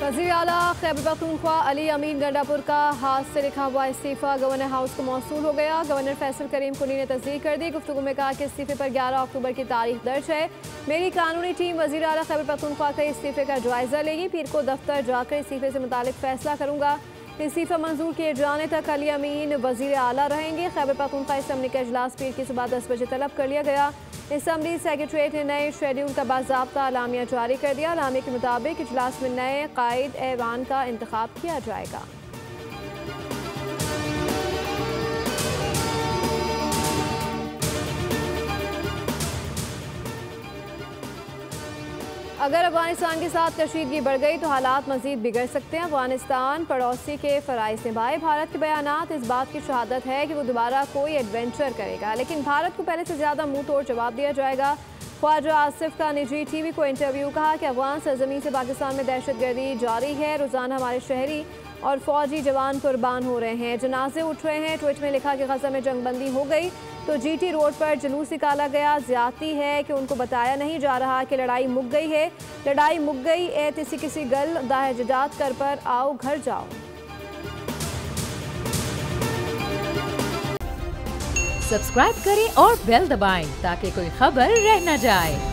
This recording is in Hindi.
वज़ीर आला खैबर पख्तूनख्वा अली अमीन गंडापुर का हाथ से लिखा हुआ इस्तीफ़ा गवर्नर हाउस को मौसूल हो गया। गवर्नर फैसल करीम कुनी ने तस्दीक कर दी। गुफ्तगू में कहा कि इस्तीफ़े पर 11 अक्टूबर की तारीख दर्ज है। मेरी कानूनी टीम वज़ीर आला खैबर पख्तूनख्वा के इस्तीफ़े का जायज़ा लेगी। पीर को दफ्तर जाकर इस्तीफ़े से मुतालिक फैसला करूँगा। इस्तीफ़ा मंजूर किए जाने तक अली अमीन वज़ीर आला रहेंगे। खैबर पख्तूनख्वा असम्बली का इजलास पीर की सुबह 10 बजे तलब कर लिया गया। असम्बली सेक्रेटरीट ने नए शेड्यूल का बाज़ाब्ता अलामिया जारी कर दिया। अलामिया के मुताबिक इजलास में नए कायद ऐवान का इंतखाब किया जाएगा। अगर अफगानिस्तान के साथ कशीदगी बढ़ गई तो हालात मजीद बिगड़ सकते हैं। अफगानिस्तान पड़ोसी के फ़राइज़ निभाए। भारत के बयानात इस बात की शहादत है कि वो दोबारा कोई एडवेंचर करेगा, लेकिन भारत को पहले से ज़्यादा मुंह तोड़ जवाब दिया जाएगा। ख्वाजा आसिफ का निजी टीवी को इंटरव्यू। कहा कि अफगान सरजमीन से पाकिस्तान में दहशतगर्दी जारी है। रोज़ाना हमारे शहरी और फौजी जवान कुर्बान हो रहे हैं, जनाजे उठ रहे हैं। ट्वीट में लिखा कि गज़ा में जंगबंदी हो गई तो GT रोड पर जुलूस निकाला गया। ज्यादती है कि उनको बताया नहीं जा रहा कि लड़ाई मुक गई है। लड़ाई मुक गई ए किसी गल दाहजात कर पर आओ घर जाओ। सब्सक्राइब करें और बेल दबाएं ताकि कोई खबर रह न जाए।